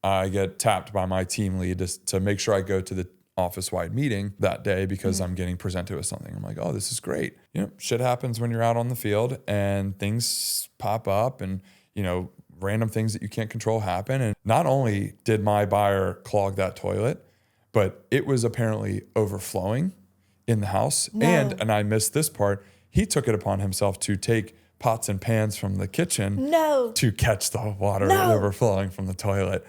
I get tapped by my team lead to make sure I go to the office-wide meeting that day because I'm getting presented with something. I'm like, oh, this is great. Shit happens when you're out on the field and things pop up and, random things that you can't control happen. And not only did my buyer clog that toilet, but it was apparently overflowing in the house. No. And I missed this part. He took it upon himself to take pots and pans from the kitchen to catch the water overflowing from the toilet.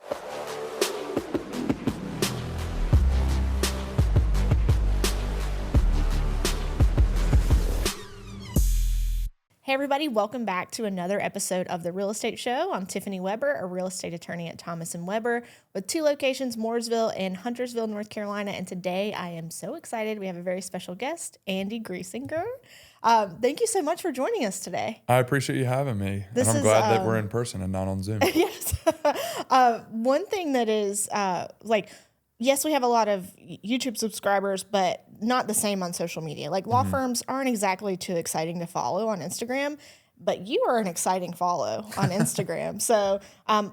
Hey everybody, welcome back to another episode of The Real Estate Show. I'm Tiffany Weber, a real estate attorney at Thomas & Weber with 2 locations, Mooresville and Huntersville, North Carolina. And today I am so excited. We have a very special guest, Andy Griesinger. Thank you so much for joining us today. I appreciate you having me. And I'm glad that we're in person and not on Zoom. Yes. One thing that is yes, we have a lot of YouTube subscribers, but not the same on social media. Like law firms aren't exactly too exciting to follow on Instagram, but you are an exciting follow on Instagram. So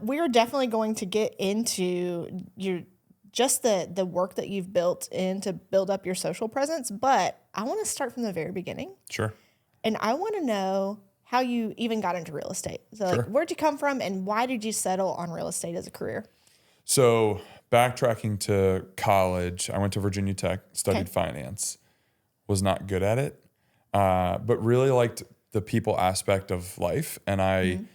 we're definitely going to get into the work that you've built in to build up your social presence. But I want to start from the very beginning. Sure. And I want to know how you even got into real estate. So where'd you come from and why did you settle on real estate as a career? So backtracking to college, I went to Virginia Tech, studied finance, was not good at it, but really liked the people aspect of life. And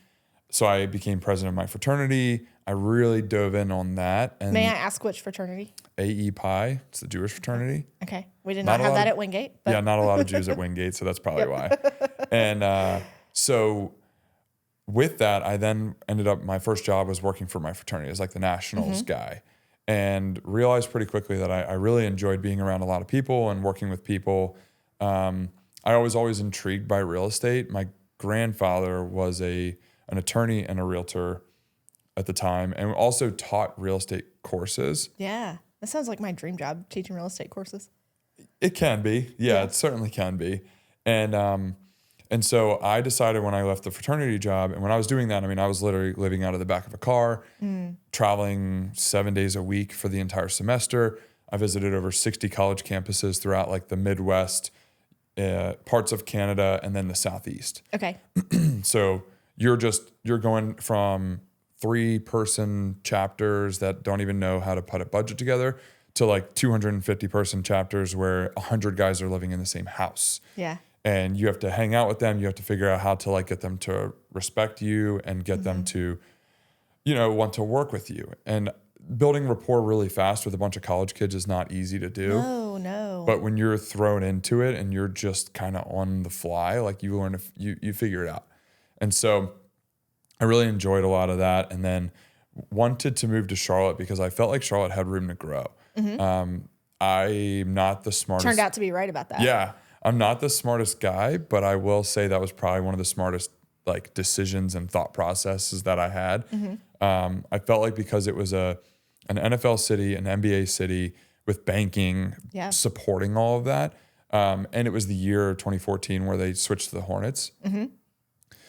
so I became president of my fraternity. I really dove in on that. And may I ask which fraternity? AE Pi, it's the Jewish fraternity. Okay. We did not have that at Wingate. But. Yeah, not a lot of Jews at Wingate, so that's probably why. And so with that, I then ended up, my first job was working for my fraternity as like the nationals guy, and realized pretty quickly that I really enjoyed being around a lot of people and working with people. I was always intrigued by real estate. My grandfather was an attorney and a realtor at the time, and also taught real estate courses. Yeah, that sounds like my dream job, teaching real estate courses. It can be. Yeah, it certainly can be. And so I decided when I left the fraternity job, and when I was doing that, I was literally living out of the back of a car, traveling 7 days a week for the entire semester. I visited over 60 college campuses throughout like the Midwest, parts of Canada, and then the Southeast. Okay. So you're going from 3-person chapters that don't even know how to put a budget together to like 250-person chapters where 100 guys are living in the same house. Yeah. And you have to hang out with them. You have to figure out how to like get them to respect you and get them to, want to work with you. And building rapport really fast with a bunch of college kids is not easy to do. No. But when you're thrown into it and you're just kind of on the fly, like you learn, you figure it out. And so I really enjoyed a lot of that, and then wanted to move to Charlotte because I felt like Charlotte had room to grow. I'm not the smartest. Turned out to be right about that. Yeah. I'm not the smartest guy, but I will say that was probably one of the smartest like decisions and thought processes that I had. I felt like because it was an NFL city, an NBA city with banking supporting all of that. And it was the year 2014 where they switched to the Hornets.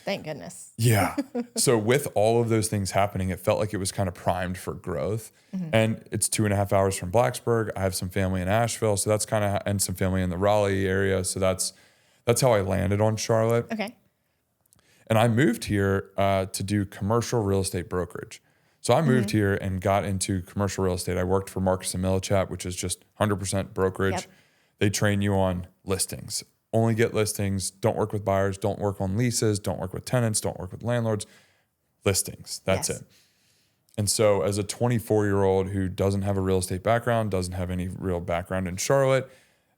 Thank goodness. Yeah. So with all of those things happening, it felt like it was kind of primed for growth. And it's 2.5 hours from Blacksburg. I have some family in Asheville, so that's kind of, and some family in the Raleigh area. So that's how I landed on Charlotte. Okay. And I moved here to do commercial real estate brokerage. So I moved here and got into commercial real estate. I worked for Marcus & Millichap, which is just 100% brokerage. Yep. They train you on listings. Only get listings, don't work with buyers, don't work on leases, don't work with tenants, don't work with landlords. Listings, that's it. And so as a 24-year-old who doesn't have a real estate background, doesn't have any real background in Charlotte,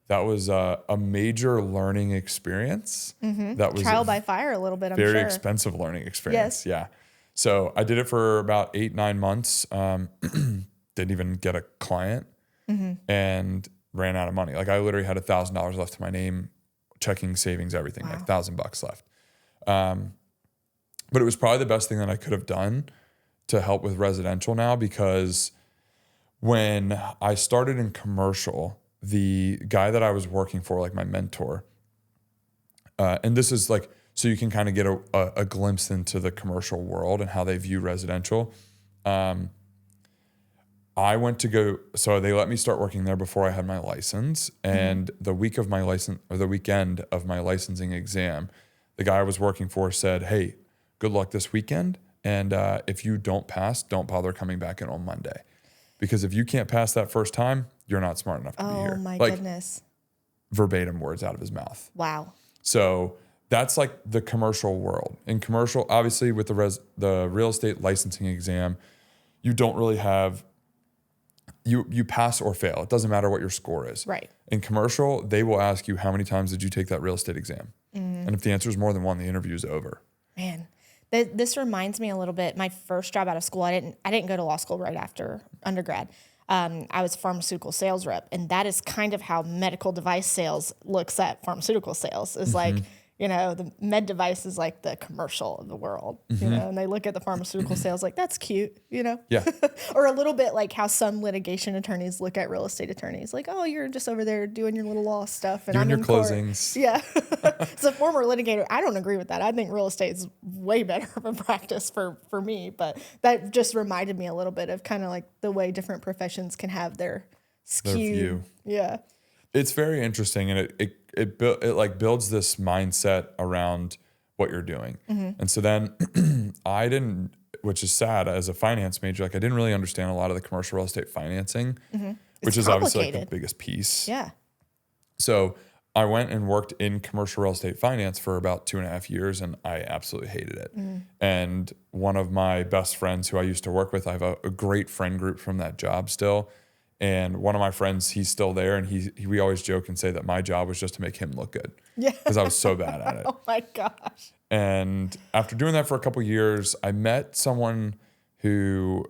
that was a major learning experience. That was trial by fire a little bit, I'm sure. Very expensive learning experience, yeah. So I did it for about 8-9 months, didn't even get a client, and ran out of money. Like I literally had $1,000 left to my name, checking, savings, everything, like $1,000 left. But it was probably the best thing that I could have done to help with residential now, because when I started in commercial, the guy that I was working for, like my mentor, and this is like, so you can kind of get a glimpse into the commercial world and how they view residential. I went to go, so they let me start working there before I had my license. And the week of my license, or the weekend of my licensing exam, the guy I was working for said, hey, good luck this weekend. And if you don't pass, don't bother coming back in on Monday. Because if you can't pass that first time, you're not smart enough to be here. Oh my like, goodness. Verbatim words out of his mouth. Wow. So that's like the commercial world. In commercial, obviously with the real estate licensing exam, you don't really have, you pass or fail. It doesn't matter what your score is. Right. In commercial, they will ask you, how many times did you take that real estate exam? And if the answer is more than one, the interview is over. Man, this reminds me a little bit. My first job out of school, I didn't go to law school right after undergrad. I was a pharmaceutical sales rep, and that is kind of how medical device sales looks at pharmaceutical sales. Is like, the med device is like the commercial of the world, and they look at the pharmaceutical sales like, that's cute, Yeah. or a little bit like how some litigation attorneys look at real estate attorneys, like, oh, you're just over there doing your little law stuff, and Doing I'm your in court. closings. Yeah. As a former litigator, I don't agree with that. I think real estate is way better of a practice for me, but that just reminded me a little bit of kind of like the way different professions can have their skew. Their view. Yeah. It's very interesting, and it like builds this mindset around what you're doing. And so then I didn't, which is sad as a finance major, like I didn't really understand a lot of the commercial real estate financing, which is obviously like the biggest piece. Yeah. So I went and worked in commercial real estate finance for about 2.5 years, and I absolutely hated it. And one of my best friends who I used to work with, I have a great friend group from that job still. And one of my friends, he's still there, and we always joke and say that my job was just to make him look good. Yeah. Because I was so bad at it. Oh my gosh. And after doing that for a couple of years, I met someone who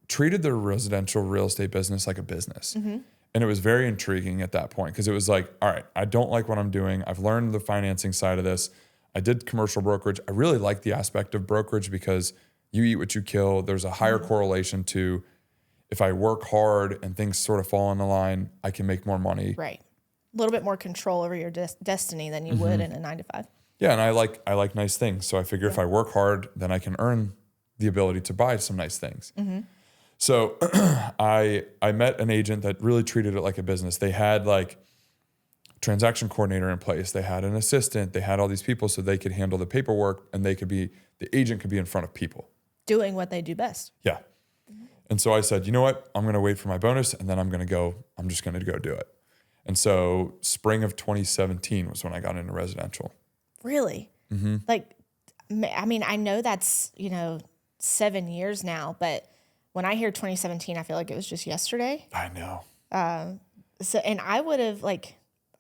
treated their residential real estate business like a business. And it was very intriguing at that point, because it was like, all right, I don't like what I'm doing. I've learned the financing side of this. I did commercial brokerage. I really like the aspect of brokerage because you eat what you kill. There's a higher correlation to, if I work hard and things sort of fall in the line, I can make more money. Right. A little bit more control over your destiny than you would in a 9-to-5. Yeah, and I like nice things. So I figure if I work hard, then I can earn the ability to buy some nice things. So I met an agent that really treated it like a business. They had like transaction coordinator in place. They had an assistant. They had all these people so they could handle the paperwork, and the agent could be in front of people. Doing what they do best. Yeah. And so I said, you know what? I'm going to wait for my bonus, and then I'm just going to go do it. And so spring of 2017 was when I got into residential. Really? Like, I mean, I know that's, 7 years now, but when I hear 2017, I feel like it was just yesterday. I know. So, and I would have I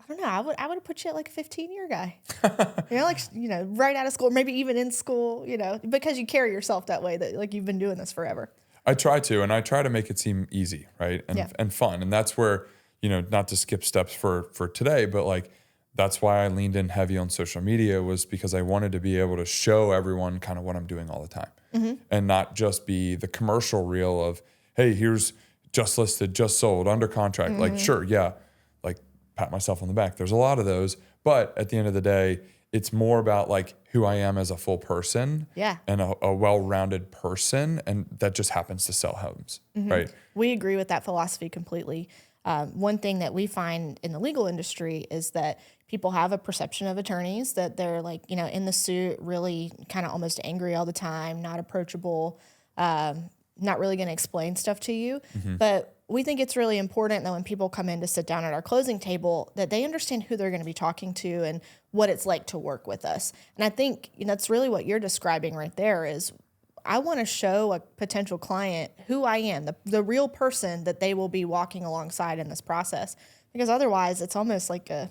don't know, I would have put you at like a 15-year guy, right out of school, maybe even in school, because you carry yourself that way, that like you've been doing this forever. I try to make it seem easy, right? And fun. And that's where, not to skip steps for today, but like, that's why I leaned in heavy on social media, was because I wanted to be able to show everyone kind of what I'm doing all the time, and not just be the commercial reel of, hey, here's just listed, just sold, under contract. Like, sure. Yeah. Like, pat myself on the back. There's a lot of those, but at the end of the day, it's more about like who I am as a full person, and a well-rounded person, and that just happens to sell homes, right? We agree with that philosophy completely. One thing that we find in the legal industry is that people have a perception of attorneys, that they're like, in the suit, really kind of almost angry all the time, not approachable, not really going to explain stuff to you. But we think it's really important that when people come in to sit down at our closing table, that they understand who they're going to be talking to and what it's like to work with us. And I think that's really what you're describing right there is, I want to show a potential client who I am, the real person that they will be walking alongside in this process. Because otherwise, it's almost like it's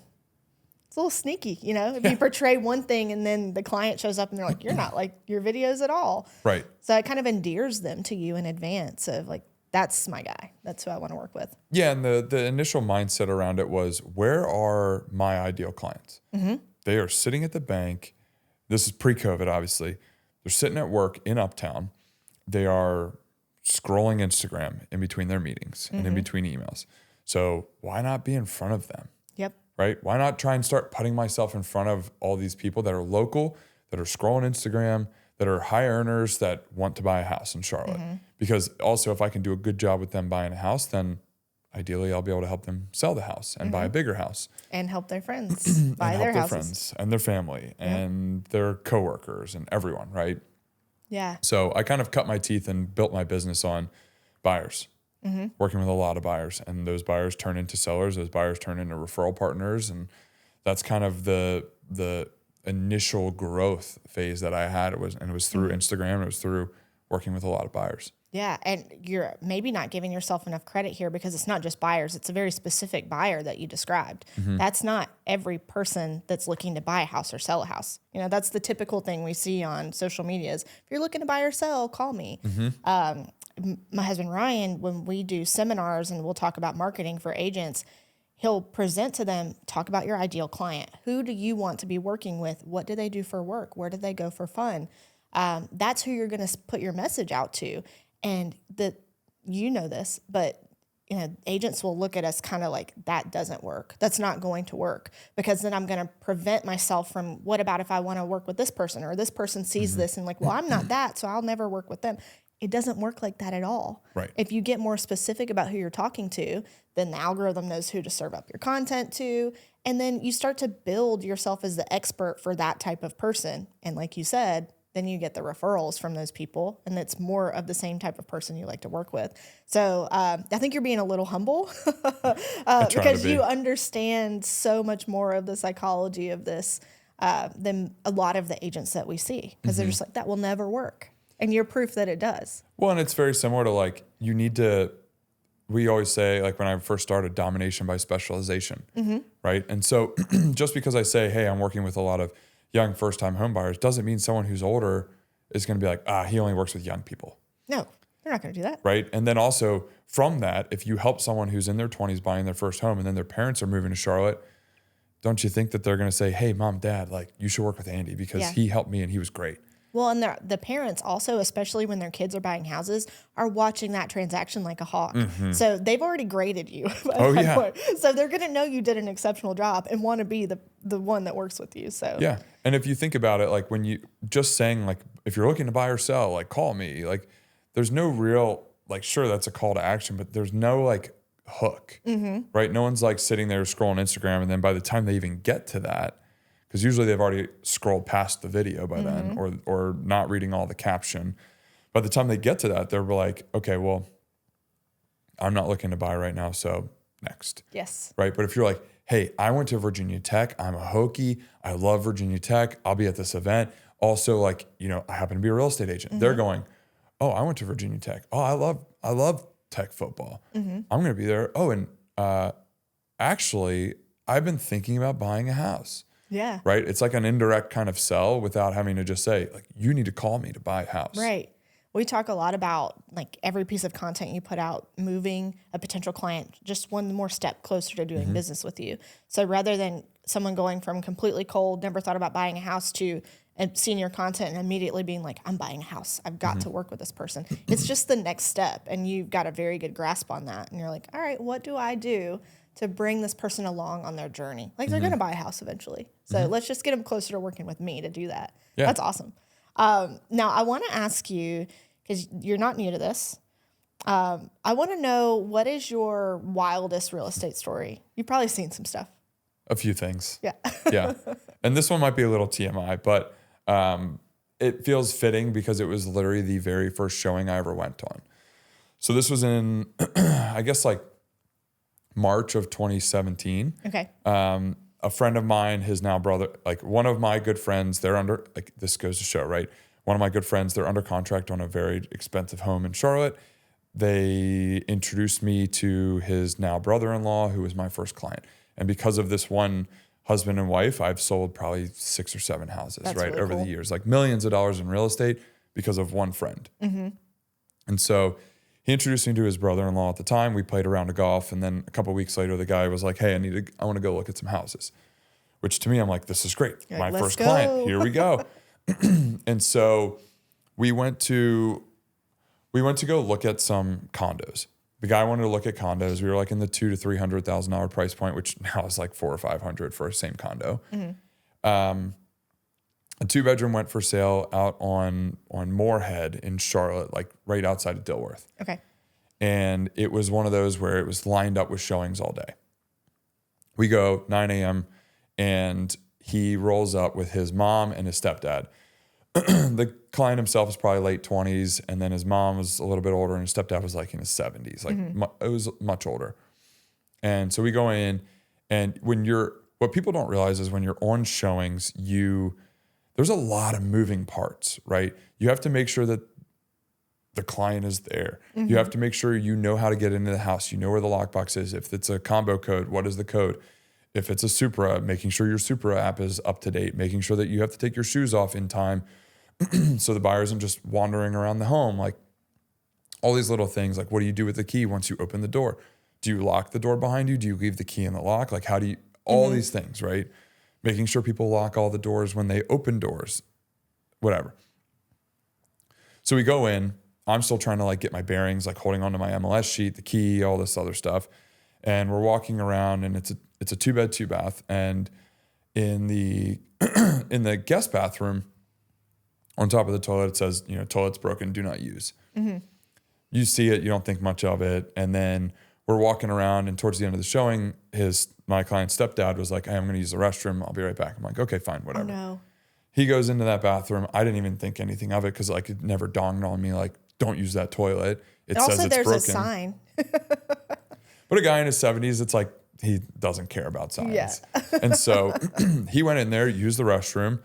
a little sneaky, if you portray one thing and then the client shows up and they're like, you're not like your videos at all. Right. So it kind of endears them to you in advance of like, that's my guy. That's who I want to work with. Yeah, and the initial mindset around it was, where are my ideal clients? They are sitting at the bank. This is pre-COVID, obviously. They're sitting at work in Uptown. They are scrolling Instagram in between their meetings and in between emails. So why not be in front of them? Yep. Right? Why not try and start putting myself in front of all these people that are local, that are scrolling Instagram, that are high earners that want to buy a house in Charlotte. Because also, if I can do a good job with them buying a house, then ideally I'll be able to help them sell the house and buy a bigger house. And help their friends buy and their help their houses. friends and their family and their coworkers and everyone, right? Yeah. So I kind of cut my teeth and built my business on buyers, working with a lot of buyers. And those buyers turn into sellers. Those buyers turn into referral partners. And that's kind of the initial growth phase that I had. It was through Instagram. It was through working with a lot of buyers. Yeah, and you're maybe not giving yourself enough credit here because it's not just buyers. It's a very specific buyer that you described. That's not every person that's looking to buy a house or sell a house. You know, that's the typical thing we see on social media is, if you're looking to buy or sell, call me. My husband, Ryan, when we do seminars and we'll talk about marketing for agents, he'll present to them, talk about your ideal client. Who do you want to be working with? What do they do for work? Where do they go for fun? That's who you're going to put your message out to. And you know this, but you know, agents will look at us kind of like, that doesn't work. That's not going to work, because then I'm going to prevent myself from, what about if I want to work with this person, or this person sees this and like, well, I'm not that, so I'll never work with them. It doesn't work like that at all. Right. If you get more specific about who you're talking to, then the algorithm knows who to serve up your content to. And then you start to build yourself as the expert for that type of person. And like you said, then you get the referrals from those people, and it's more of the same type of person you like to work with. So I think you're being a little humble because you understand so much more of the psychology of this than a lot of the agents that we see, because they're just like, that will never work. And you're proof that it does. Well, and it's very similar to like, we always say, like when I first started, domination by specialization, right? And so just because I say, hey, I'm working with a lot of young first-time home buyers doesn't mean someone who's older is going to be like, he only works with young people. No, they're not going to do that. Right. And then also from that, if you help someone who's in their 20s buying their first home and then their parents are moving to Charlotte, don't you think that they're going to say, hey, mom, dad, like you should work with Andy because he helped me and he was great. Well, and the parents also, especially when their kids are buying houses, are watching that transaction like a hawk. So they've already graded you. Point. So they're going to know you did an exceptional job and want to be the one that works with you. So yeah. And if you think about it, like when you just saying like, if you're looking to buy or sell, like call me, like there's no real, like, sure, that's a call to action, but there's no like hook, right? No one's like sitting there scrolling Instagram. And then by the time they even get to that, because usually they've already scrolled past the video by then or not reading all the caption. By the time they get to that, they're like, okay, well, I'm not looking to buy right now, so next. Yes. Right? But if you're like, hey, I went to Virginia Tech. I'm a Hokie. I love Virginia Tech. I'll be at this event. Also, like, you know, I happen to be a real estate agent. They're going, oh, I went to Virginia Tech. Oh, I love tech football. I'm going to be there. Oh, and actually, I've been thinking about buying a house. Yeah. Right? It's like an indirect kind of sell without having to just say, like, you need to call me to buy a house. Right. We talk a lot about like every piece of content you put out, moving a potential client just one more step closer to doing business with you. So rather than someone going from completely cold, never thought about buying a house, to and seeing your content and immediately being like, I'm buying a house. I've got to work with this person. It's just the next step. And you've got a very good grasp on that. And you're like, all right, what do I do to bring this person along on their journey? Like they're going to buy a house eventually. So let's just get them closer to working with me to do that. Yeah. That's awesome. Now I want to ask you, because you're not new to this. I want to know, what is your wildest real estate story? You've probably seen some stuff. A few things. Yeah. Yeah. And this one might be a little TMI, but it feels fitting because it was literally the very first showing I ever went on. So this was in, I guess, like March of 2017. Okay. A friend of mine, his now brother, like one of my good friends, they're under, like this goes to show, right? One of my good friends, they're under contract on a very expensive home in Charlotte. They introduced me to his now brother-in-law, who was my first client. And because of this one husband and wife, I've sold probably 6 or 7 houses, That's right, really over cool. the years, like millions of dollars in real estate because of one friend. And so he introduced me to his brother-in-law at the time. We played a round of golf. And then a couple of weeks later, the guy was like, hey, I want to go look at some houses, which to me, I'm like, this is great. You're My like, first "Let's client. go." Here we go. And so we went to go look at some condos. The guy wanted to look at condos. We were like in the $200,000 to $300,000 price point, which now is like $400,000 or $500,000 for a same condo. A 2-bedroom went for sale out on Moorhead in Charlotte, like right outside of Dilworth. Okay. And it was one of those where it was lined up with showings all day. We go 9 a.m. and he rolls up with his mom and his stepdad. The client himself is probably late 20s, and then his mom was a little bit older, and his stepdad was like in his 70s. Like it was much older. And so we go in, and what people don't realize is when you're on showings, there's a lot of moving parts, right? You have to make sure that the client is there. You have to make sure you know how to get into the house. You know where the lockbox is. If it's a combo code, what is the code? If it's a Supra, making sure your Supra app is up to date, making sure that you have to take your shoes off in time so the buyer isn't just wandering around the home. Like all these little things, like what do you do with the key once you open the door? Do you lock the door behind you? Do you leave the key in the lock? Like how do you, all these things, right? Making sure people lock all the doors when they open doors, whatever. So we go in, I'm still trying to like get my bearings, like holding onto my MLS sheet, the key, all this other stuff. And we're walking around, and it's a 2-bed, 2-bath. And in the in the guest bathroom, on top of the toilet, it says, toilet's broken, do not use. You see it, you don't think much of it. And then we're walking around, and towards the end of the showing, my client's stepdad was like, hey, I'm going to use the restroom. I'll be right back. I'm like, okay, fine, whatever. Oh, no. He goes into that bathroom. I didn't even think anything of it because like it never dawned on me, like, don't use that toilet. It Also, says it's there's broken. a sign. But a guy in his 70s, it's like he doesn't care about signs. Yeah. And so he went in there, used the restroom,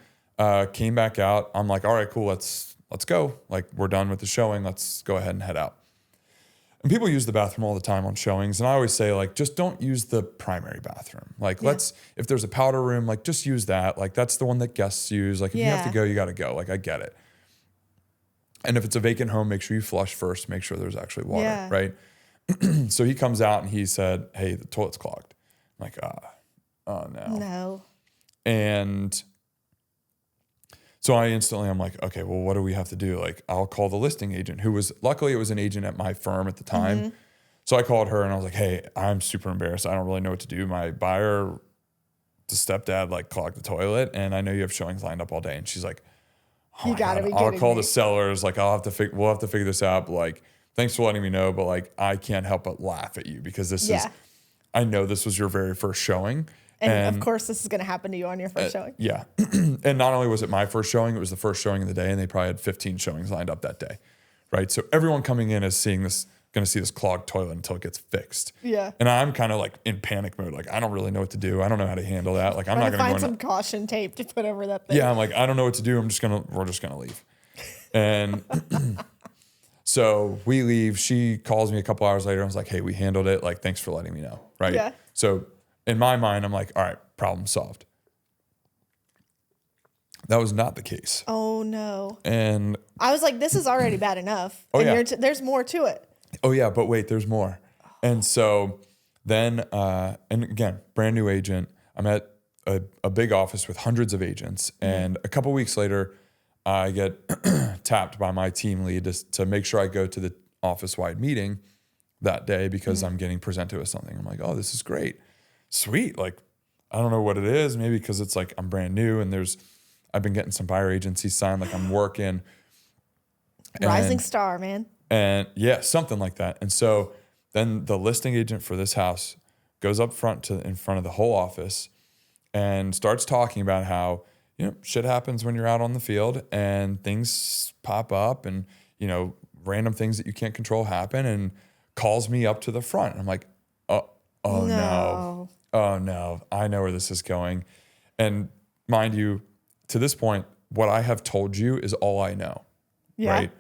came back out. I'm like, all right, cool, let's go. Like, we're done with the showing. Let's go ahead and head out. And people use the bathroom all the time on showings. And I always say, like, just don't use the primary bathroom. Like, if there's a powder room, like, just use that. Like, that's the one that guests use. Like, if you have to go, you got to go. Like, I get it. And if it's a vacant home, make sure you flush first. Make sure there's actually water, right? So he comes out and he said, hey, the toilet's clogged. I'm like, oh no. No. And so I'm like, okay, well, what do we have to do? Like, I'll call the listing agent luckily it was an agent at my firm at the time. So I called her and I was like, hey, I'm super embarrassed. I don't really know what to do. My buyer, the stepdad, like clogged the toilet, and I know you have showings lined up all day. And she's like, oh, You gotta be I'll kidding call me. the sellers. Like, we'll have to figure this out. But like, thanks for letting me know. But like, I can't help but laugh at you because I know this was your very first showing. And of course, this is going to happen to you on your first showing. Yeah. And not only was it my first showing, it was the first showing of the day, and they probably had 15 showings lined up that day. Right. So everyone coming in is going to see this clogged toilet until it gets fixed. Yeah. And I'm kind of like in panic mode. Like, I don't really know what to do. I don't know how to handle that. Like, I'm not going to find some caution tape to put over that thing. Yeah. I'm like, I don't know what to do. We're just going to leave. And so we leave. She calls me a couple hours later. I was like, hey, we handled it. Like, thanks for letting me know. Right. Yeah. So in my mind, I'm like, all right, problem solved. That was not the case. Oh, no. And I was like, this is already bad enough. Oh, and yeah. There's more to it. oh yeah, but wait, there's more. And so then, and again, brand new agent. I'm at a big office with hundreds of agents. And a couple weeks later, I get tapped by my team lead to make sure I go to the office-wide meeting that day because I'm getting presented with something. I'm like, oh, this is great. Sweet. Like, I don't know what it is. Maybe because it's like I'm brand new and I've been getting some buyer agencies signed, like I'm working. Rising star, man. And yeah, something like that. And so then the listing agent for this house goes up front in front of the whole office and starts talking about how, shit happens when you're out on the field and things pop up and, random things that you can't control happen, and calls me up to the front. And I'm like, oh no. Oh no, I know where this is going. And mind you, to this point, what I have told you is all I know. Yeah. Right?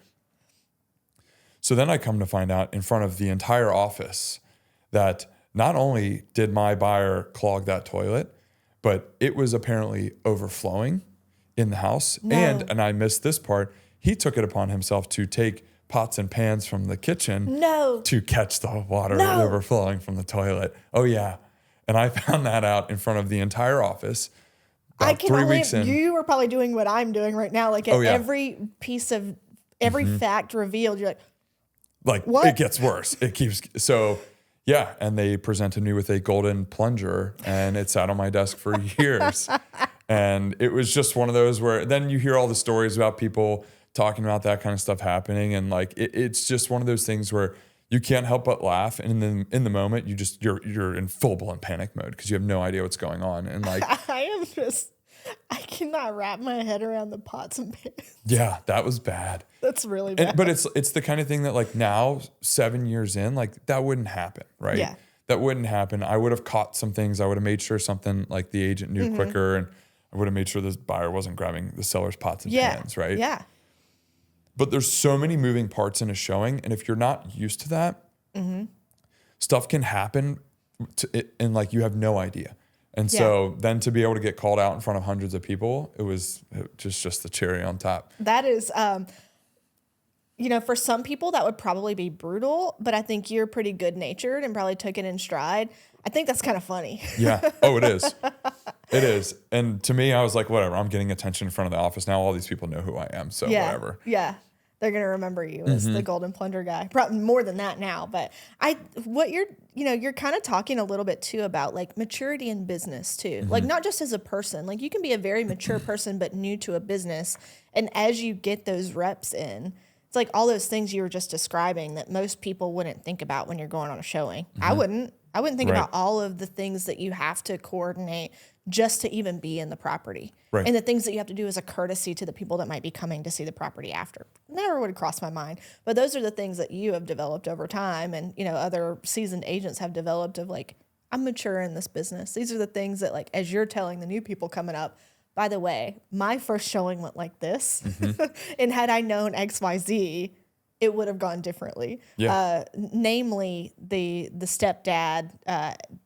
So then I come to find out in front of the entire office that not only did my buyer clog that toilet, but it was apparently overflowing in the house. No. And I missed this part, he took it upon himself to take pots and pans from the kitchen to catch the water overflowing from the toilet. Oh yeah. And I found that out in front of the entire office. I can 3 weeks in. You were probably doing what I'm doing right now. Like every piece of every fact revealed, you're like, what? It gets worse. It keeps so. Yeah, and they presented me with a golden plunger, and it sat on my desk for years. And it was just one of those where then you hear all the stories about people talking about that kind of stuff happening. And like, it's just one of those things where you can't help but laugh. And then in the moment, you're in full blown panic mode because you have no idea what's going on. And like, I cannot wrap my head around the pots and pans. yeah, that was bad. That's really bad. But it's the kind of thing that like now 7 years in, like that wouldn't happen. Right. Yeah. That wouldn't happen. I would have caught some things. I would have made sure something like the agent knew quicker, and I would have made sure this buyer wasn't grabbing the seller's pots and pans, right? Yeah. But there's so many moving parts in a showing, and if you're not used to that, stuff can happen and like you have no idea. And so then to be able to get called out in front of hundreds of people, it was just the cherry on top. That is, for some people that would probably be brutal, but I think you're pretty good natured and probably took it in stride. I think that's kind of funny. Yeah. Oh, it is. It is. And to me, I was like, whatever, I'm getting attention in front of the office. Now all these people know who I am. So whatever. Yeah. They're going to remember you as the golden plunger guy. Probably more than that now. But you're kind of talking a little bit too about like maturity in business too. Like not just as a person, like you can be a very mature person, but new to a business. And as you get those reps in, it's like all those things you were just describing that most people wouldn't think about when you're going on a showing. I wouldn't think about all of the things that you have to coordinate just to even be in the property. Right. And the things that you have to do as a courtesy to the people that might be coming to see the property after. Never would have crossed my mind. But those are the things that you have developed over time and, other seasoned agents have developed of like, I'm mature in this business. These are the things that like, as you're telling the new people coming up, by the way, my first showing went like this. And had I known XYZ, it would have gone differently. Yeah. Namely, the stepdad,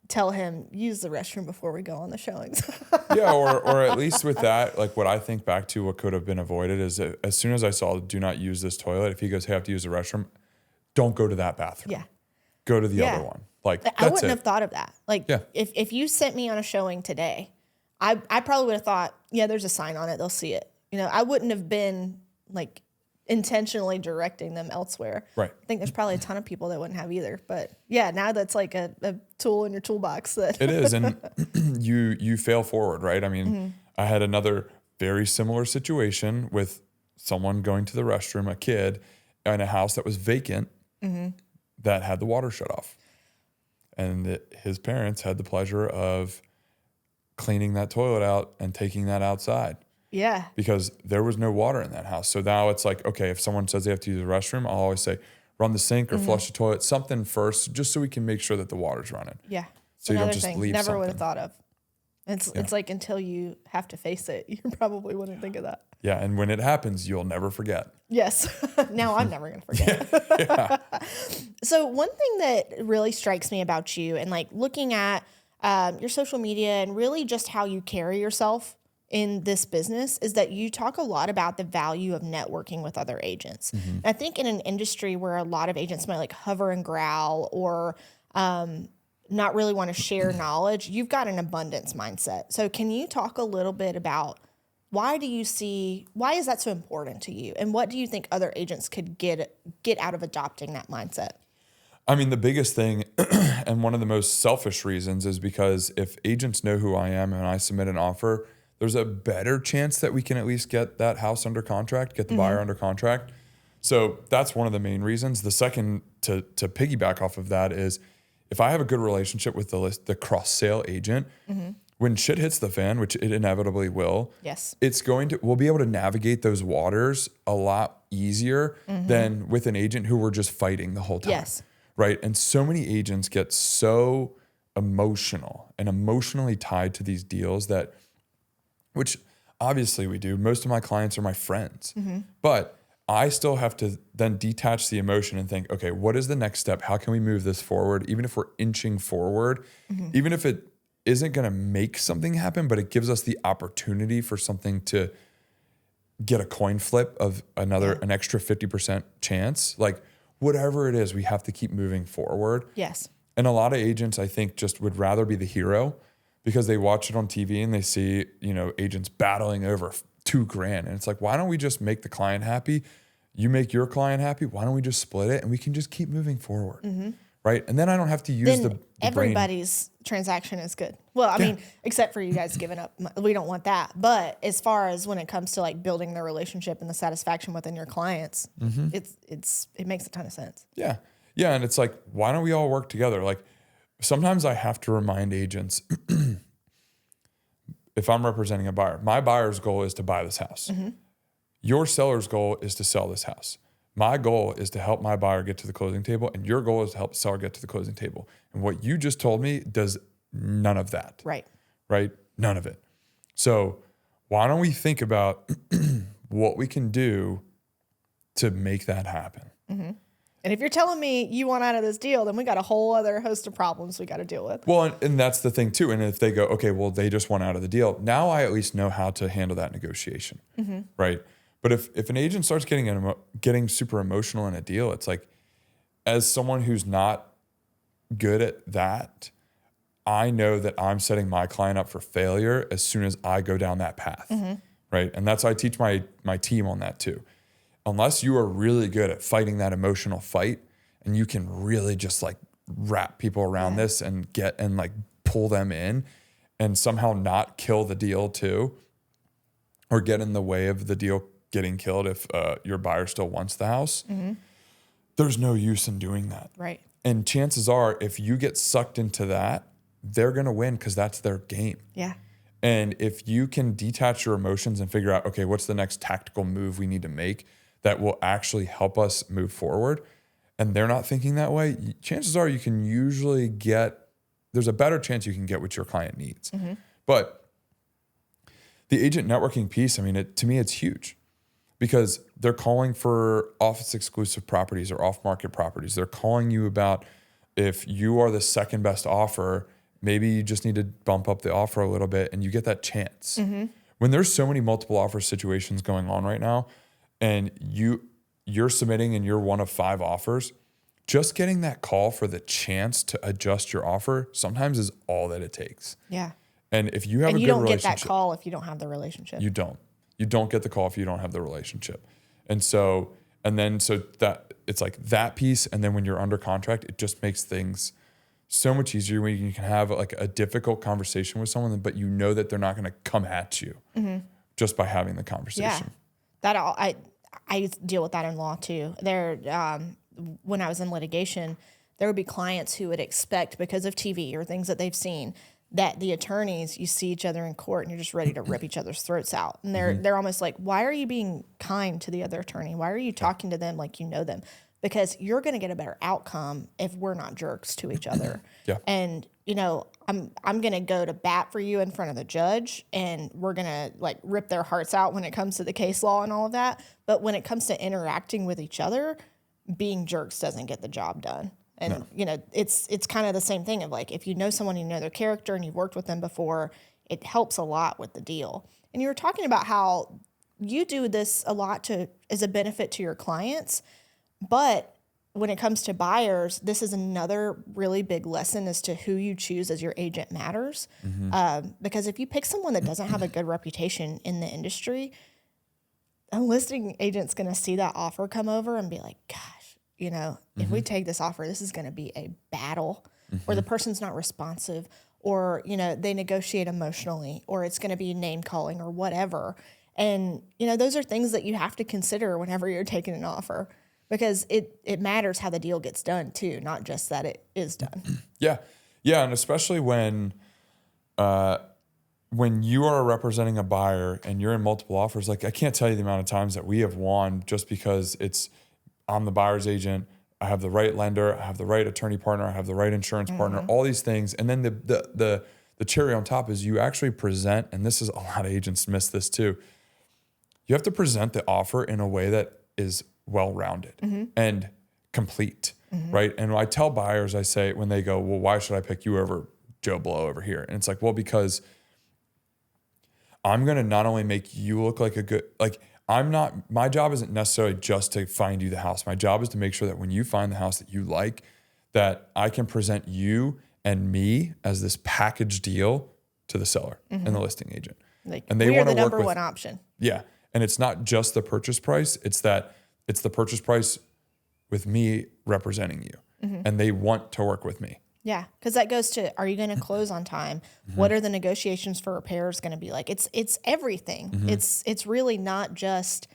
tell him, use the restroom before we go on the showings. Yeah, or at least with that, like what I think back to what could have been avoided is that as soon as I saw do not use this toilet, if he goes, hey, I have to use the restroom, don't go to that bathroom. Yeah. Go to the other one. Like I wouldn't have thought of that. Like Yeah. if you sent me on a showing today, I probably would have thought, yeah, there's a sign on it. They'll see it. I wouldn't have been like intentionally directing them elsewhere. Right. I think there's probably a ton of people that wouldn't have either. But yeah, now that's like a tool in your toolbox that It is. And you fail forward, right? I mean, I had another very similar situation with someone going to the restroom, a kid in a house that was vacant that had the water shut off. And his parents had the pleasure of cleaning that toilet out and taking that outside. Yeah. Because there was no water in that house. So now it's like, okay, if someone says they have to use the restroom, I'll always say, run the sink or flush the toilet, something first, just so we can make sure that the water's running. Yeah. So Another you don't just thing, leave never something. would have thought of. It's like until you have to face it, you probably wouldn't think of that. Yeah, and when it happens, you'll never forget. Yes. Now I'm never going to forget. So one thing that really strikes me about you and like looking at your social media and really just how you carry yourself in this business is that you talk a lot about the value of networking with other agents. And I think in an industry where a lot of agents might like hover and growl or not really want to share knowledge, you've got an abundance mindset. So can you talk a little bit about why is that so important to you? And what do you think other agents could get out of adopting that mindset? I mean, the biggest thing and one of the most selfish reasons is because if agents know who I am and I submit an offer, there's a better chance that we can at least get that house under contract, get the buyer under contract. So that's one of the main reasons. The second, to piggyback off of that, is if I have a good relationship with the cross-sale agent, when shit hits the fan, which it inevitably will, yes, we'll be able to navigate those waters a lot easier than with an agent who we're just fighting the whole time. Yes. Right. And so many agents get so emotional and emotionally tied to these deals which obviously we do. Most of my clients are my friends, but I still have to then detach the emotion and think, okay, what is the next step? How can we move this forward? Even if we're inching forward, even if it isn't going to make something happen, but it gives us the opportunity for something to get a coin flip of an extra 50% chance, like whatever it is, we have to keep moving forward. Yes. And a lot of agents, I think, just would rather be the hero because they watch it on TV and they see, agents battling over $2,000. And it's like, why don't we just make the client happy? You make your client happy. Why don't we just split it and we can just keep moving forward? right? And then I don't have to use then the brain. everybody's transaction is good. Well, I mean, except for you guys giving up. We don't want that. But as far as when it comes to like building the relationship and the satisfaction within your clients, it makes a ton of sense. Yeah. Yeah. And it's like, why don't we all work together? Like sometimes I have to remind agents, if I'm representing a buyer, my buyer's goal is to buy this house. Your seller's goal is to sell this house. My goal is to help my buyer get to the closing table, and your goal is to help the seller get to the closing table. And what you just told me does none of that. Right. Right? None of it. So why don't we think about what we can do to make that happen? And if you're telling me you want out of this deal, then we got a whole other host of problems we got to deal with. Well, and that's the thing too. And if they go, okay, well, they just want out of the deal. Now I at least know how to handle that negotiation. Right. But if an agent starts getting super emotional in a deal, it's like, as someone who's not good at that, I know that I'm setting my client up for failure as soon as I go down that path. Right. And that's why I teach my team on that too. Unless you are really good at fighting that emotional fight and you can really just like wrap people around this and like pull them in and somehow not kill the deal too, or get in the way of the deal getting killed if your buyer still wants the house, there's no use in doing that. Right. And chances are, if you get sucked into that, they're going to win because that's their game. Yeah. And if you can detach your emotions and figure out, okay, what's the next tactical move we need to make that will actually help us move forward, and they're not thinking that way, chances are you can usually there's a better chance you can get what your client needs. But the agent networking piece, I mean, to me, it's huge because they're calling for office exclusive properties or off market properties. They're calling you about if you are the second best offer, maybe you just need to bump up the offer a little bit and you get that chance. When there's so many multiple offer situations going on right now, and you're submitting and you're one of 5 offers, just getting that call for the chance to adjust your offer sometimes is all that it takes. Yeah. And if you have a good relationship, you don't get that call if you don't have the relationship. You don't get the call if you don't have the relationship. And so that it's like that piece. And then when you're under contract, it just makes things so much easier when you can have like a difficult conversation with someone, but you know that they're not going to come at you just by having the conversation. Yeah. I deal with that in law too. When I was in litigation, there would be clients who would expect, because of TV or things that they've seen, that the attorneys, you see each other in court and you're just ready to rip each other's throats out. And they're almost like, why are you being kind to the other attorney? Why are you talking to them like you know them? Because you're going to get a better outcome if we're not jerks to each other. And, I'm going to go to bat for you in front of the judge, and we're going to like rip their hearts out when it comes to the case law and all of that. But when it comes to interacting with each other, being jerks doesn't get the job done. And, it's kind of the same thing of like, if you know someone, you know their character and you've worked with them before, it helps a lot with the deal. And you were talking about how you do this a lot as a benefit to your clients, but when it comes to buyers, this is another really big lesson as to who you choose as your agent matters. Because if you pick someone that doesn't have a good reputation in the industry, a listing agent's going to see that offer come over and be like, gosh, if we take this offer, this is going to be a battle, or the person's not responsive, or, they negotiate emotionally, or it's going to be name calling or whatever. And, those are things that you have to consider whenever you're taking an offer. Because it matters how the deal gets done too, not just that it is done. Yeah. And especially when you are representing a buyer and you're in multiple offers, like I can't tell you the amount of times that we have won just because I'm the buyer's agent, I have the right lender, I have the right attorney partner, I have the right insurance partner, all these things. And then the cherry on top is you actually present, and this is a lot of agents miss this too. You have to present the offer in a way that is well-rounded and complete, right? And I tell buyers, I say, when they go, well, why should I pick you over Joe Blow over here? And it's like, well, because I'm going to not only make you look like my job isn't necessarily just to find you the house. My job is to make sure that when you find the house that you like, that I can present you and me as this package deal to the seller and the listing agent. And they we are want the to work number with, one option. Yeah. And it's not just the purchase price. It's the purchase price with me representing you. and they want to work with me. Yeah, because that goes to, are you going to close on time? What are the negotiations for repairs going to be like? It's everything. It's really not just,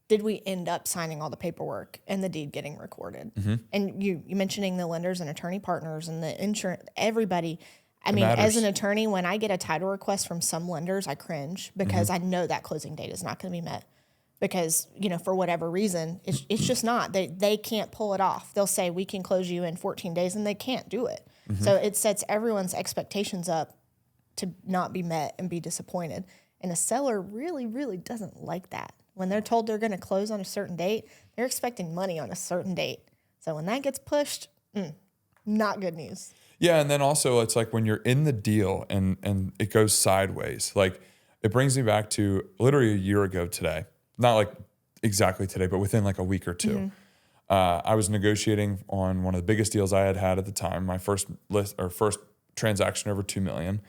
did we end up signing all the paperwork and the deed getting recorded? And you mentioning the lenders and attorney partners and the insurance, everybody. I mean, as an attorney, when I get a title request from some lenders, I cringe because I know that closing date is not going to be met. Because, for whatever reason, it's just not. They can't pull it off. They'll say, we can close you in 14 days, and they can't do it. So it sets everyone's expectations up to not be met and be disappointed. And a seller really, really doesn't like that. When they're told they're going to close on a certain date, they're expecting money on a certain date. So when that gets pushed, not good news. Yeah, and then also it's like when you're in the deal and it goes sideways. Like it brings me back to literally a year ago today. Not like exactly today, but within like a week or two. I was negotiating on one of the biggest deals I had at the time, my first transaction over $2 million.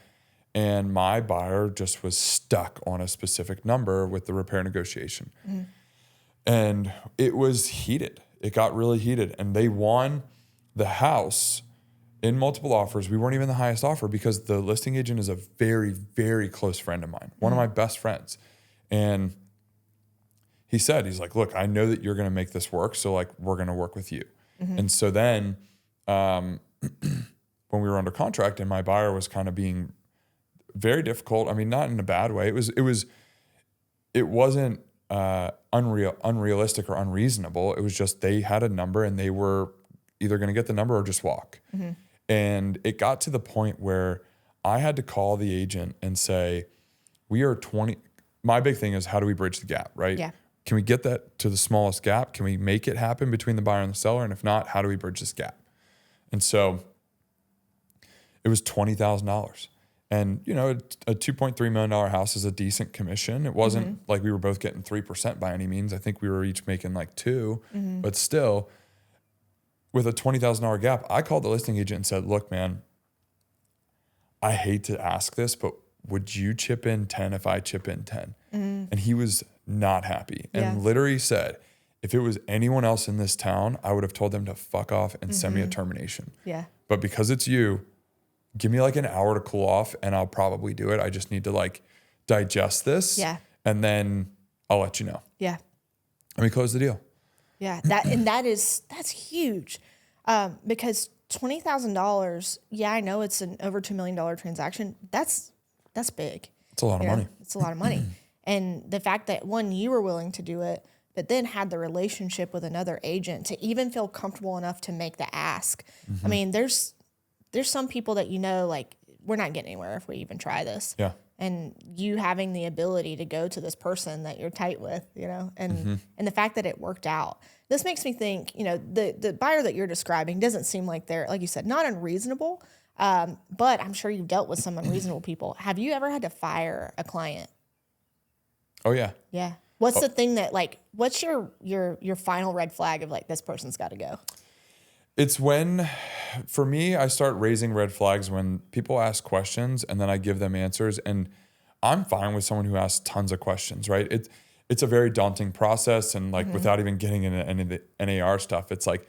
And my buyer just was stuck on a specific number with the repair negotiation. And it was heated. It got really heated. And they won the house in multiple offers. We weren't even the highest offer because the listing agent is a very, very close friend of mine, one of my best friends. And he said, he's like, look, I know that you're going to make this work. So like, we're going to work with you. And so then when we were under contract and my buyer was kind of being very difficult. I mean, not in a bad way. It wasn't unrealistic or unreasonable. It was just, they had a number and they were either going to get the number or just walk. And it got to the point where I had to call the agent and say, my big thing is, how do we bridge the gap, right? Yeah. Can we get that to the smallest gap? Can we make it happen between the buyer and the seller? And if not, how do we bridge this gap? And so it was $20,000. And, a $2.3 million house is a decent commission. It wasn't like we were both getting 3% by any means. I think we were each making like 2%. But still, with a $20,000 gap, I called the listing agent and said, look, man, I hate to ask this, but would you chip in 10 if I chip in 10? And he was not happy and literally said, if it was anyone else in this town, I would have told them to fuck off and send me a termination. Yeah. But because it's you, give me like an hour to cool off and I'll probably do it. I just need to like digest this. Yeah. And then I'll let you know. Yeah. And we closed the deal. Yeah. That's huge. Because $20,000, I know it's an over $2 million transaction. That's big. It's a lot of money. It's a lot of money. And the fact that one, you were willing to do it, but then had the relationship with another agent to even feel comfortable enough to make the ask. I mean, there's some people that, like, we're not getting anywhere if we even try this. Yeah. And you having the ability to go to this person that you're tight with, and the fact that it worked out. This makes me think, the buyer that you're describing doesn't seem like they're, like you said, not unreasonable, but I'm sure you've dealt with some unreasonable people. Have you ever had to fire a client? Oh, yeah. Yeah. What's the thing that, like, what's your final red flag of, like, this person's got to go? It's when, for me, I start raising red flags when people ask questions and then I give them answers. And I'm fine with someone who asks tons of questions, right? It's a very daunting process. And like, without even getting into any of the NAR stuff, it's like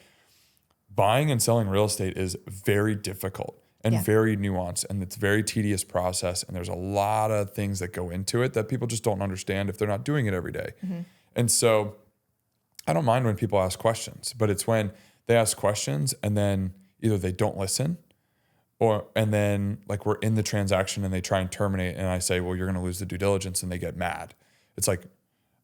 buying and selling real estate is very difficult and very nuanced. And it's a very tedious process. And there's a lot of things that go into it that people just don't understand if they're not doing it every day. And so I don't mind when people ask questions, but it's when they ask questions and then either they don't listen and then like we're in the transaction and they try and terminate and I say, well, you're going to lose the due diligence, and they get mad. It's like,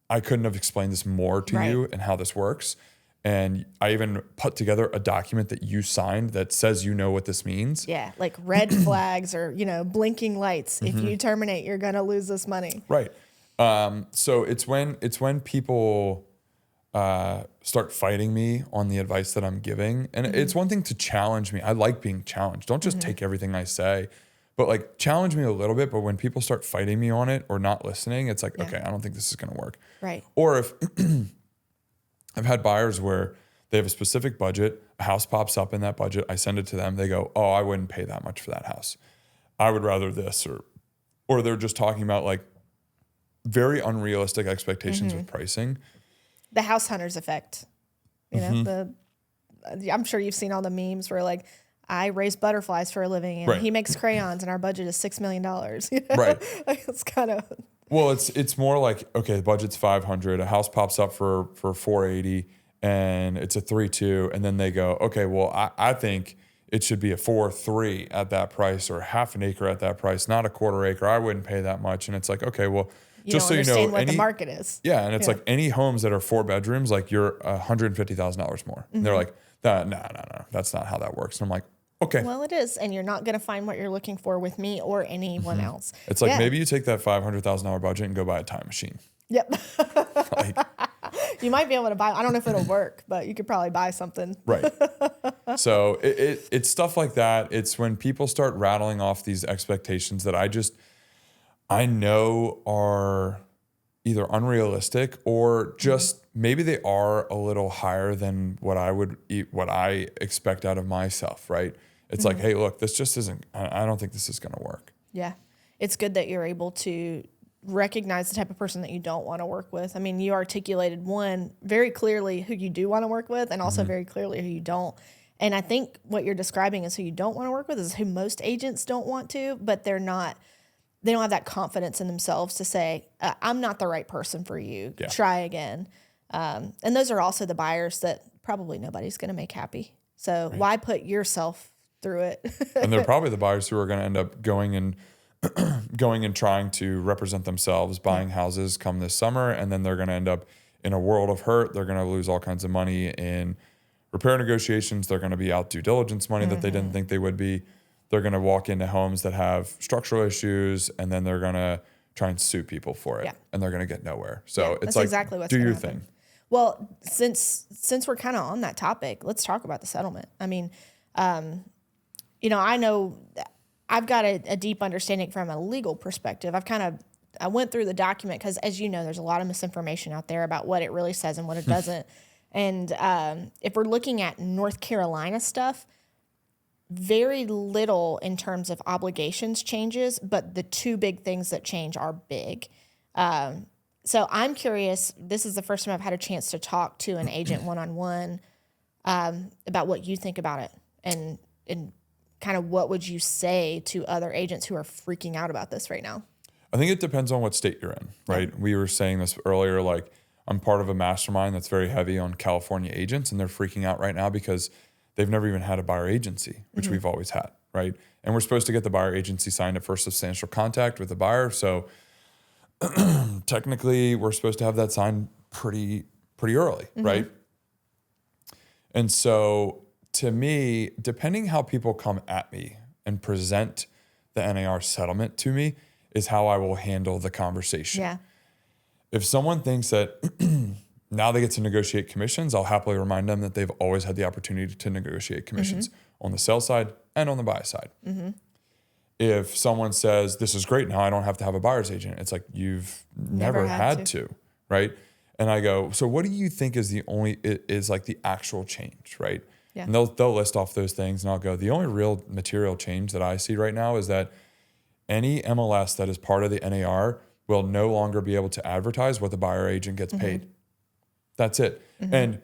I couldn't have explained this more to you and how this works. And I even put together a document that you signed that says you know what this means. Yeah, like red flags or, blinking lights. If you terminate, you're going to lose this money. Right. So it's when people start fighting me on the advice that I'm giving. And it's one thing to challenge me. I like being challenged. Don't just take everything I say, but like challenge me a little bit. But when people start fighting me on it or not listening, it's like, okay, I don't think this is going to work. Right. Or if I've had buyers where they have a specific budget, a house pops up in that budget, I send it to them. They go, oh, I wouldn't pay that much for that house. I would rather this, or they're just talking about like very unrealistic expectations with pricing. The house hunters effect, the I'm sure you've seen all the memes where like, I raise butterflies for a living and Right. he makes crayons and our budget is $6 million. You know? Right. Like, it's kind of. Well, it's more like, okay, the budget's 500, a house pops up for 480 and it's a 3.2. And then they go, okay, well, I think it should be a 4.3 at that price or half an acre at that price, not a quarter acre. I wouldn't pay that much. And it's like, okay, well, just so you know, what the market is. Yeah. And it's like any homes that are 4 bedrooms, like you're $150,000 more. And they're like, no, that's not how that works. And I'm like, okay. Well, it is. And you're not going to find what you're looking for with me or anyone else. It's like, maybe you take that $500,000 budget and go buy a time machine. Yep. Like, you might be able to buy, I don't know if it'll work, but you could probably buy something. right. So it's stuff like that. It's when people start rattling off these expectations that I know are either unrealistic or just maybe they are a little higher than what I expect out of myself, right? It's like, hey, look, this just isn't, I don't think this is going to work. Yeah. It's good that you're able to recognize the type of person that you don't want to work with. I mean, you articulated very clearly who you do want to work with and also very clearly who you don't. And I think what you're describing is who you don't want to work with is who most agents don't want to, but they don't have that confidence in themselves to say, I'm not the right person for you. Yeah. Try again. And those are also the buyers that probably nobody's going to make happy. So why put yourself through it? And they're probably the buyers who are going to end up going and trying to represent themselves, buying houses come this summer, and then they're going to end up in a world of hurt. They're going to lose all kinds of money in repair negotiations. They're going to be out due diligence money that they didn't think they would be. They're going to walk into homes that have structural issues, and then they're going to try and sue people for it, and they're going to get nowhere. So it's like, exactly what's do your thing. Well, since we're kind of on that topic, let's talk about the settlement. I mean, I know I've got a deep understanding from a legal perspective. I went through the document because, as you know, there's a lot of misinformation out there about what it really says and what it doesn't. And if we're looking at North Carolina stuff, very little in terms of obligations changes, but the two big things that change are big. So I'm curious, this is the first time I've had a chance to talk to an agent one-on-one about what you think about it and kind of what would you say to other agents who are freaking out about this right now? I think it depends on what state you're in, right? Yeah. We were saying this earlier, like I'm part of a mastermind that's very heavy on California agents, and they're freaking out right now because they've never even had a buyer agency, which we've always had, right? And we're supposed to get the buyer agency signed at first substantial contact with the buyer. So technically we're supposed to have that signed pretty early, right? And so to me, depending how people come at me and present the NAR settlement to me is how I will handle the conversation. Yeah. If someone thinks that now they get to negotiate commissions, I'll happily remind them that they've always had the opportunity to negotiate commissions on the sell side and on the buy side. If someone says, this is great, now I don't have to have a buyer's agent, it's like, you've never had to, right? And I go, so what do you think is like the actual change, right? Yeah. And they'll list off those things, and I'll go, the only real material change that I see right now is that any MLS that is part of the NAR will no longer be able to advertise what the buyer agent gets paid. That's it. And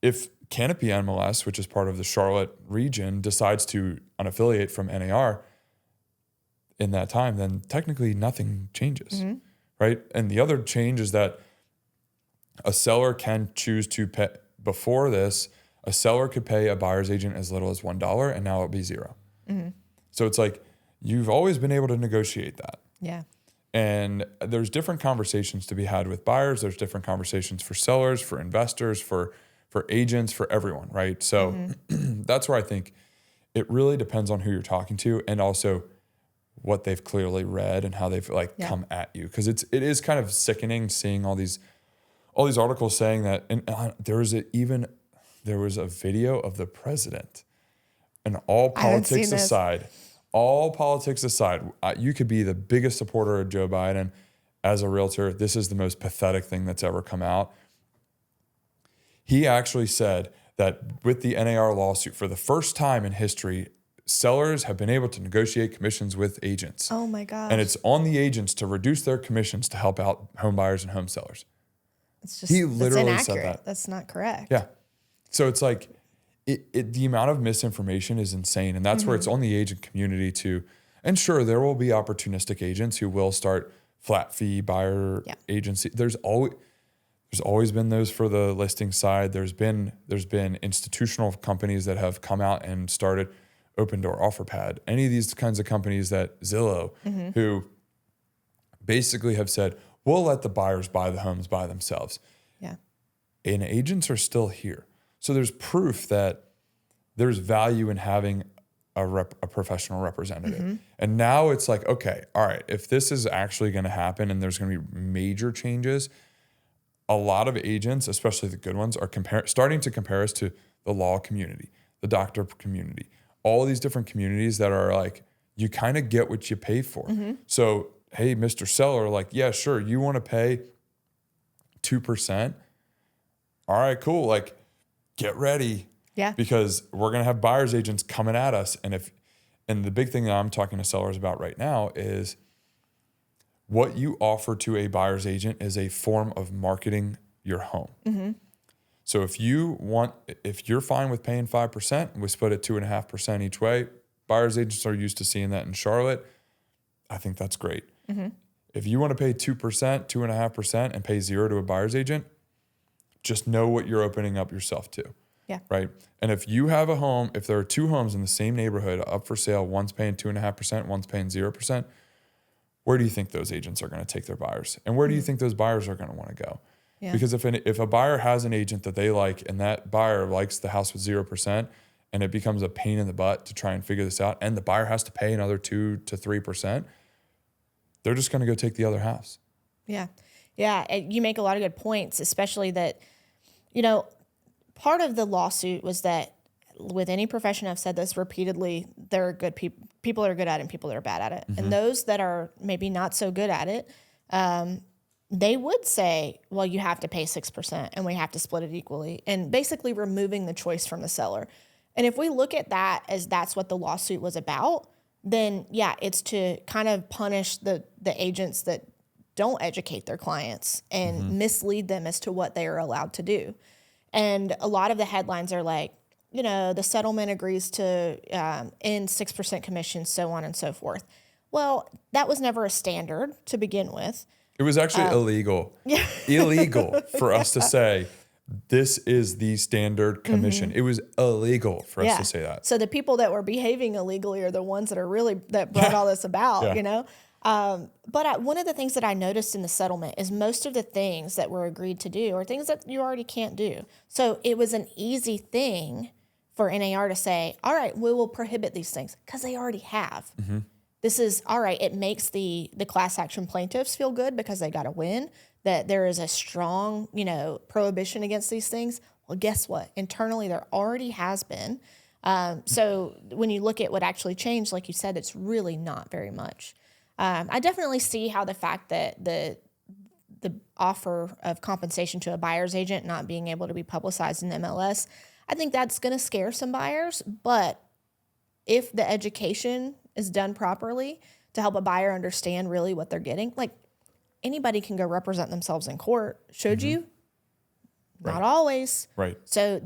if Canopy MLS, which is part of the Charlotte region, decides to unaffiliate from NAR in that time, then technically nothing changes, right? And the other change is that a seller can choose to pay. Before this, a seller could pay a buyer's agent as little as $1, and now it'll be $0. So it's like, you've always been able to negotiate that. Yeah. And there's different conversations to be had with buyers. There's different conversations for sellers, for investors, for agents, for everyone, right? So that's where I think it really depends on who you're talking to, and also what they've clearly read and how they've come at you. Because it is kind of sickening seeing all these articles saying that. And there was a video of the president, and all politics aside, you could be the biggest supporter of Joe Biden. As a realtor, this is the most pathetic thing that's ever come out. He actually said that with the NAR lawsuit, for the first time in history, sellers have been able to negotiate commissions with agents. Oh my gosh. And it's on the agents to reduce their commissions to help out home buyers and home sellers. He literally said that. That's not correct. Yeah. So it's like, the amount of misinformation is insane. And that's where it's on the agent community to, and sure, there will be opportunistic agents who will start flat fee buyer agency. There's always been those for the listing side. There's been institutional companies that have come out and started Open Door, OfferPad, any of these kinds of companies that Zillow, who basically have said, we'll let the buyers buy the homes by themselves. Yeah. And agents are still here. So there's proof that there's value in having a professional representative. And now it's like, okay, all right, if this is actually going to happen and there's going to be major changes, a lot of agents, especially the good ones, are starting to compare us to the law community, the doctor community, all these different communities that are like, you kind of get what you pay for. So, hey, Mr. Seller, like, yeah, sure, you want to pay 2%. All right, cool. Like, get ready. Yeah. Because we're going to have buyer's agents coming at us. And the big thing that I'm talking to sellers about right now is what you offer to a buyer's agent is a form of marketing your home. So if you're fine with paying 5%, we split it 2.5% each way. Buyer's agents are used to seeing that in Charlotte. I think that's great. If you want to pay 2%, 2.5% and pay 0 to a buyer's agent, just know what you're opening up yourself to. Yeah. Right. And if you have a home, if there are two homes in the same neighborhood up for sale, one's paying 2.5%, one's paying 0%, where do you think those agents are going to take their buyers? And where do you think those buyers are going to want to go? Yeah. Because if a buyer has an agent that they like and that buyer likes the house with 0% and it becomes a pain in the butt to try and figure this out and the buyer has to pay another 2 to 3%, they're just going to go take the other house. Yeah. Yeah. You make a lot of good points, especially that, part of the lawsuit was that with any profession, I've said this repeatedly, there are good people that are good at it and people that are bad at it. And those that are maybe not so good at it, they would say, well, you have to pay 6% and we have to split it equally, and basically removing the choice from the seller. And if we look at that as that's what the lawsuit was about, then yeah, it's to kind of punish the agents that don't educate their clients and mislead them as to what they are allowed to do. And a lot of the headlines are like, the settlement agrees to end 6% commission, so on and so forth. Well, that was never a standard to begin with. It was actually illegal. Yeah. Illegal for us to say, this is the standard commission. It was illegal for us to say that. So the people that were behaving illegally are the ones that brought all this about, But one of the things that I noticed in the settlement is most of the things that were agreed to do are things that you already can't do. So it was an easy thing for NAR to say, all right, we will prohibit these things because they already have. This is, all right, it makes the class action plaintiffs feel good because they got to win, that there is a strong, prohibition against these things. Well, guess what? Internally, there already has been. So when you look at what actually changed, like you said, it's really not very much. I definitely see how the fact that the offer of compensation to a buyer's agent not being able to be publicized in MLS, I think that's going to scare some buyers. But if the education is done properly to help a buyer understand really what they're getting, like anybody can go represent themselves in court. Should you? Not always. Right. So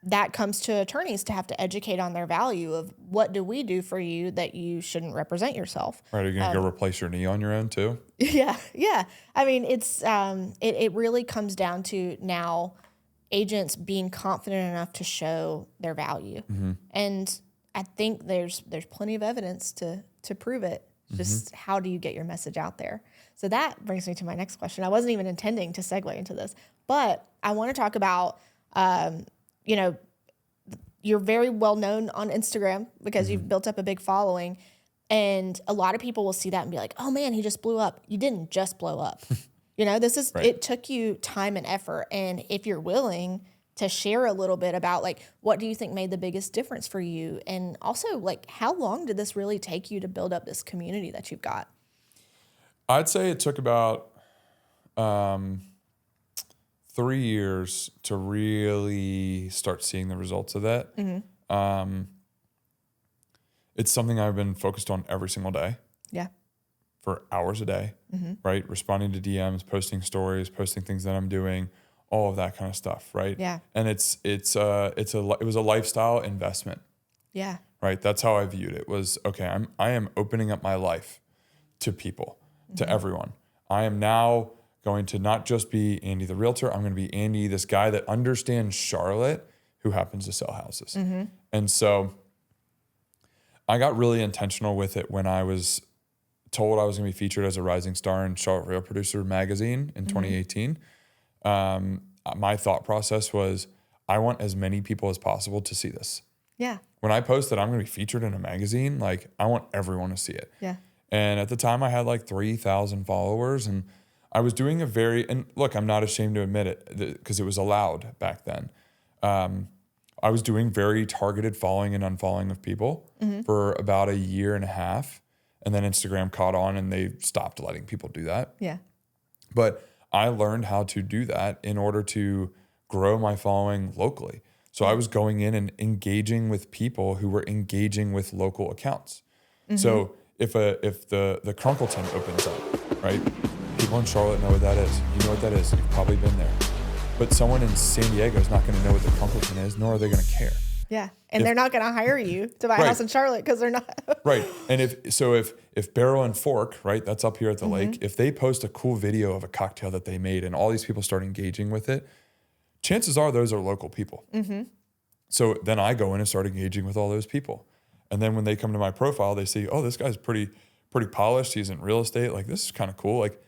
that comes to attorneys to have to educate on their value of what do we do for you that you shouldn't represent yourself. Right. Are you going to go replace your knee on your own too? Yeah. Yeah. I mean, it's it really comes down to now agents being confident enough to show their value. And I think there's plenty of evidence to prove it. Just how do you get your message out there? So that brings me to my next question. I wasn't even intending to segue into this, but I want to talk about, you're very well known on Instagram because you've built up a big following, and a lot of people will see that and be like, oh man, he just blew up. You didn't just blow up. It took you time and effort. And if you're willing to share a little bit about like, what do you think made the biggest difference for you? And also like, how long did this really take you to build up this community that you've got? I'd say it took about 3 years to really start seeing the results of that. It's something I've been focused on every single day. Yeah. For hours a day, right? Responding to DMs, posting stories, posting things that I'm doing, all of that kind of stuff, right? Yeah. And it was a lifestyle investment, Yeah. right? That's how I viewed it. Was okay. I am opening up my life to people, to everyone. I am now going to not just be Andy the realtor. I'm going to be Andy, this guy that understands Charlotte, who happens to sell houses. And so I got really intentional with it when I was told I was going to be featured as a rising star in Charlotte Real Producer magazine in 2018. My thought process was, I want as many people as possible to see this. Yeah. When I post that I'm going to be featured in a magazine, like I want everyone to see it. Yeah. And at the time I had like 3,000 followers, and I was doing and look, I'm not ashamed to admit it because it was allowed back then. I was doing very targeted following and unfollowing of people for about a year and a half. And then Instagram caught on and they stopped letting people do that. Yeah. But I learned how to do that in order to grow my following locally. So I was going in and engaging with people who were engaging with local accounts. So if the Crunkleton opens up, right? People in Charlotte know what that is. You know what that is. You've probably been there. But someone in San Diego is not going to know what the Crunkleton is, nor are they going to care. Yeah. And they're not going to hire you to buy a house in Charlotte because they're not. Right. And if Barrel and Fork, right, that's up here at the lake, if they post a cool video of a cocktail that they made and all these people start engaging with it, chances are those are local people. So then I go in and start engaging with all those people. And then when they come to my profile, they see, oh, this guy's pretty polished. He's in real estate. Like, this is kind of cool. Like,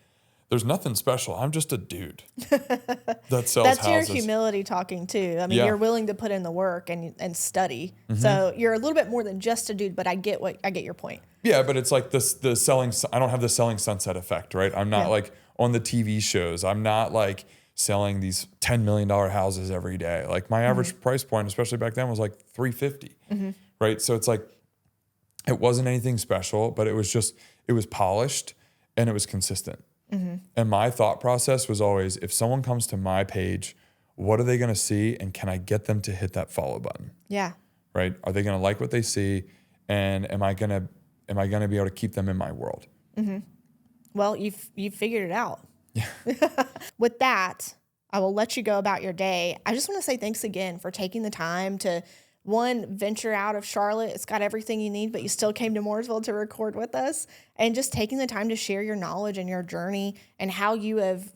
there's nothing special. I'm just a dude that sells That's houses. your humility talking too. I mean, you're willing to put in the work and study. So you're a little bit more than just a dude, but I get your point. Yeah, but it's like the selling. I don't have the selling sunset effect, right? I'm not like on the TV shows. I'm not like selling these $10 million houses every day. Like my average price point, especially back then, was like $350, right? So it's like it wasn't anything special, but it was polished and it was consistent. And my thought process was always, if someone comes to my page, what are they going to see? And can I get them to hit that follow button? Yeah. Right? Are they going to like what they see? And am I going to be able to keep them in my world? Well, you've figured it out. Yeah. With that, I will let you go about your day. I just want to say thanks again for taking the time to, one, venture out of Charlotte. It's got everything you need, but you still came to Mooresville to record with us, and just taking the time to share your knowledge and your journey and how you have,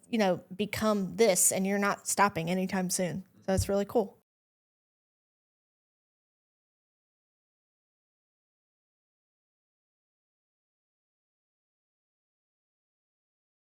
become this, and you're not stopping anytime soon. So it's really cool.